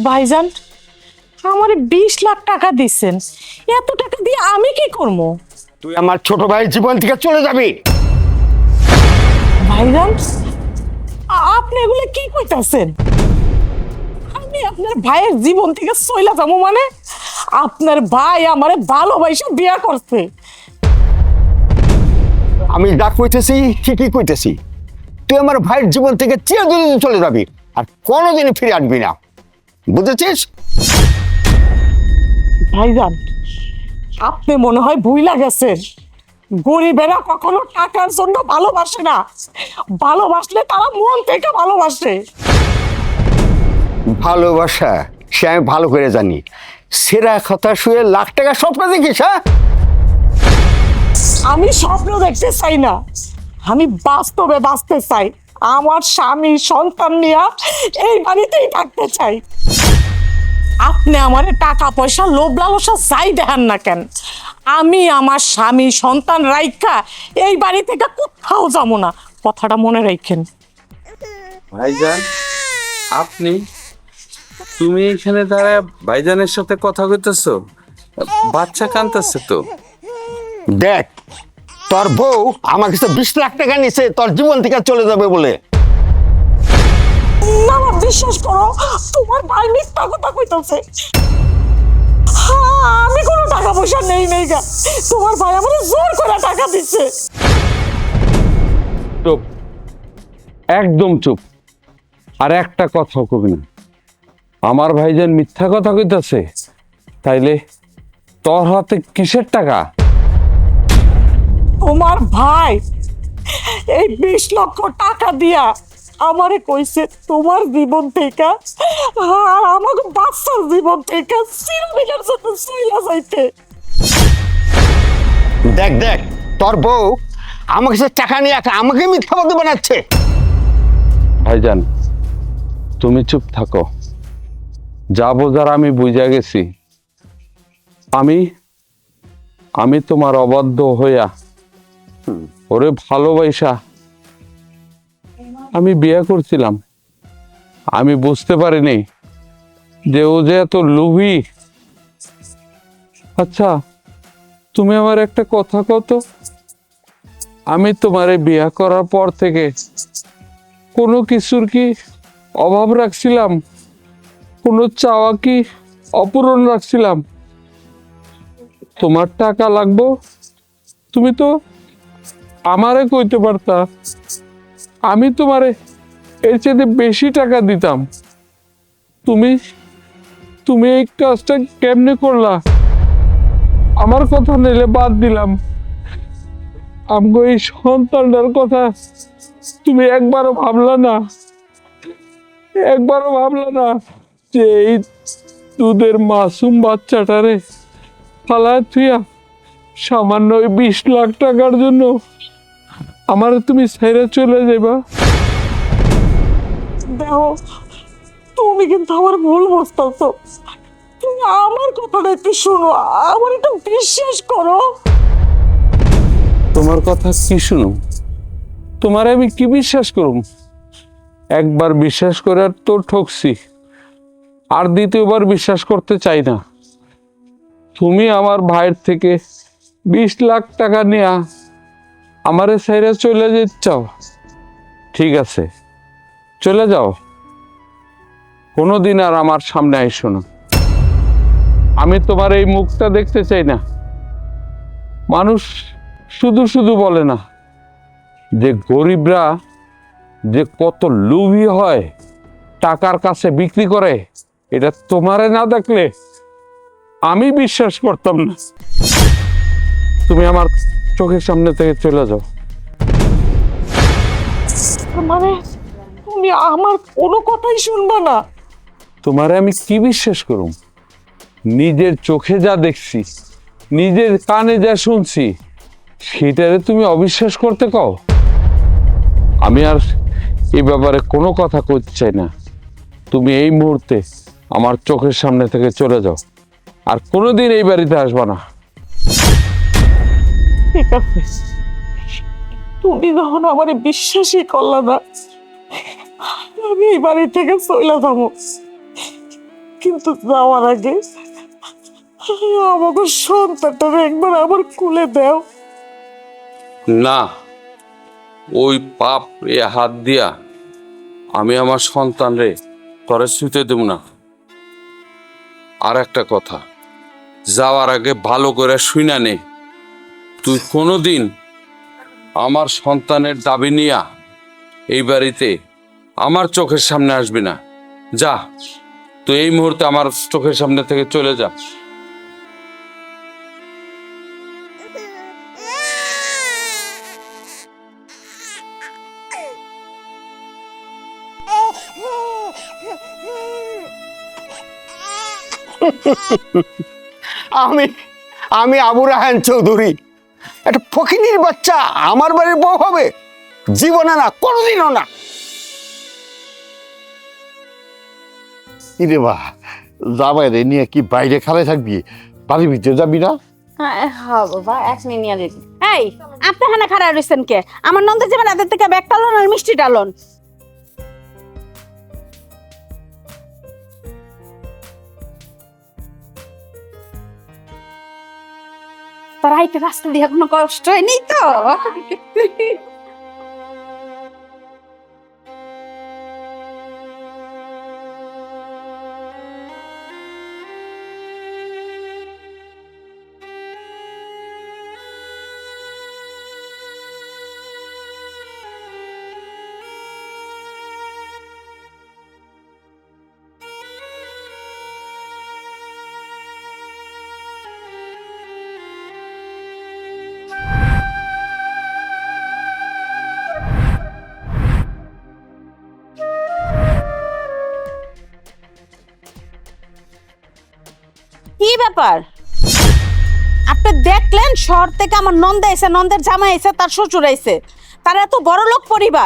ভাইজান, আমারে 20 লাখ টাকা দিচ্ছেন, এত টাকা দিয়ে আমি কি করবো? তুই আমার ছোট ভাইয়ের জীবন থেকে চলে যাবি। ভাইজান, আপনি এগুলো কি কইতাছেন? আমি আপনার ভাইয়ের জীবন থেকে চইলা যাবো মানে? আপনার ভাই আমারে ভালোবাসা বিয়া করছে। আমি যা কইতেছি ঠিকই কইতেছি। তুই আমার ভাইয়ের জীবন থেকে চিরদিন চলে যাবি, আর কোনোদিনই ফিরে আসবি না, বুঝেছিস? ভাইজান, আপনি মনে হয় ভুইলা গেছেন, গরিবেরা কখনো টাকার জন্য ভালোবাসে না, ভালোবাসলে তারা মন থেকে ভালোবাসে। ভালোবাসা সে আমি ভালো করে জানি। সেরা কথা শুয়ে লাখ টাকা স্বপ্ন দেখিস? হ্যাঁ, আমি স্বপ্ন দেখতে চাই না, আমি বাস্তবে বাঁচতে চাই। আমার স্বামী সন্তান নিয়ে এই বাড়িতেই থাকতে চাই। আপনি আমার টাকা পয়সা লোভ লালসা যাই দেখান না কেন, আমি আমার স্বামী সন্তান রাইখা এই বাড়ি থেকে কোথাও যাবো না, কথাটা মনে রাখেন। ভাইজান, আপনি তুমি এখানে দাঁড়ায় ভাইজানের সাথে কথা কইতেছো? বাচ্চা কাঁদতেছে তো। দেখ, তোর বউ আমার কাছে 20 লাখ টাকা নিছে তোর জীবন থেকে চলে যাবে বলে। না না, বিশ্বাস করো, তোমার ভাই মিথ্যা কথা কইতাছে। আমি কোনো টাকা পয়সা নেই গা, তোমার ভাই আমার জোর করে টাকা দিচ্ছে। চুপ, একদম চুপ, আর একটা কথা কবি না। আমার ভাইজান মিথ্যা কথা কইতাছে, তাইলে তোর হাতে কিসের টাকা? তোমার ভাই এই 20 লক্ষ টাকা দিয়া আমারে কইছে তোমার জীবন থেকে আর আমার বাচ্চার জীবন থেকে চিরদিনের জন্য চইলা যাইতে। দেখ দেখ, তোর বউ আমার কাছে টাকা নিয়ে আমাকে মিথ্যাবাদী বানাচ্ছে। ভাইজান, তুমি চুপ থাকো, যা বোঝার আমি বুঝা গেছি। আমি তোমার অবাধ্য হইয়া ওরে ভালোবাসা আমি বিয়ে করছিলাম। আমি বুঝতে পারিনি যে ও যে এত লোভী। আচ্ছা, তুমি আমার একটা কথা কত, আমি তোমারে বিয়ে করার পর থেকে কোনো কিছুর কি অভাব রাখছিলাম? কোনো চাওয়া কি অপূরণ রাখছিলাম? তোমার টাকা লাগবো, তুমি তো আমারে কইতে পারতা, আমি তোমারে এর চেয়ে বেশি টাকা দিতাম। তুমি তুমি এই কাজটা কেমনে করলা? আমার কথা নিলে বাদ দিলাম, আমগো এই সন্তানটার কথা তুমি একবারও ভাবলা না, একবারও ভাবলা না যে এই দুধের মাসুম বাচ্চাটারে ফালায় থুইয়া সামান্য 20 লাখ টাকার জন্য আমার তুমি ছেড়ে চলে যাবা? দেখো, তুমি কিন্তু আমার ভুল বুঝতেছো। তুমি আমার কথাটা একটু শোনো, আমার একটু বিশ্বাস করো। তোমার কথা কি শুনো? তোমার আমি কি বিশ্বাস করুম? একবার বিশ্বাস করে আর তো ঠকছি, আর দ্বিতীয়বার বিশ্বাস করতে চাই না। তুমি আমার ভাইয়ের থেকে 20 লাখ টাকা নিয়ে আমারে ছেড়ে চলে যেতে চাও? ঠিক আছে, চলে যাও, কোনোদিন আর আমার সামনে আইসো না। আমি তোমার এই মুখটা দেখতে চাই না। মানুষ শুধু শুধু বলে না যে গরিবরা যে কত লোভী হয়, টাকার কাছে বিক্রি করে। এটা তোমারে না দেখলে আমি বিশ্বাস করতাম না। তুমি আমার চোখের সামনে থেকে চলে যাও। মানে তুমি আমার কোনো কথাই শুনবা না? তোমারে আমি কি বিশ্বাস করুম? নিজের চোখে যা দেখছি, নিজের কানে যা শুনছি, সেটারে তুমি অবিশ্বাস করতে কও? আমি আর এই ব্যাপারে কোনো কথা কইতে চাই না। তুমি এই মুহূর্তে আমার চোখের সামনে থেকে চলে যাও, আর কোনোদিন এই বাড়িতে আসবা না। ঠিক আছে, তুমি যখন আমার বিশ্বাসই করলা না, আমি এই বাড়ি থেকে চলে যাবো। কিন্তু যাওয়ার আগে আমাকে সন্তানটা একবার আমার কুলে দাও। না, ওই পাপ এ হাত দিয়া আমি আমার সন্তান রে তরে শুতে দেব না। আর একটা কথা, যাওয়ার আগে ভালো করে শুইনা নে, তুই কোনোদিন আমার সন্তানের দাবি নিয়া এই বাড়িতে আমার চোখের সামনে আসবি না। যা, তুই এই মুহূর্তে আমার চোখের সামনে থেকে চলে যা। আমি আমি আবু রাহান চৌধুরী, একটা ফকিনীর বাচ্চা আমার বাড়ির বউ হবে? জীবনে না, কোনোদিনও না। ইরে বা, যাবাই রে নিয়ে কি বাইরে খালে থাকবি? বাড়ির ভিতরে যাবি না? হ্যাঁ বাবা, এক মিনিট নিয়ে দিবি। এই, আপনি এখানে খারাপ রয়েছেন কে? আমার নন্দের যাবেন রাতের থেকে ব্যাগ টালন আর মিষ্টি টালন। তার হাইটে রাস্তা দিয়ে কোনো কষ্ট হয়নি তো? কি ব্যাপার? আপনি দেখলেন শহর থেকে আমার নন্দা এসে, নন্দের জামাই এসে, তার শ্বশুর এসে, তারা এত বড় লোক পরিবার।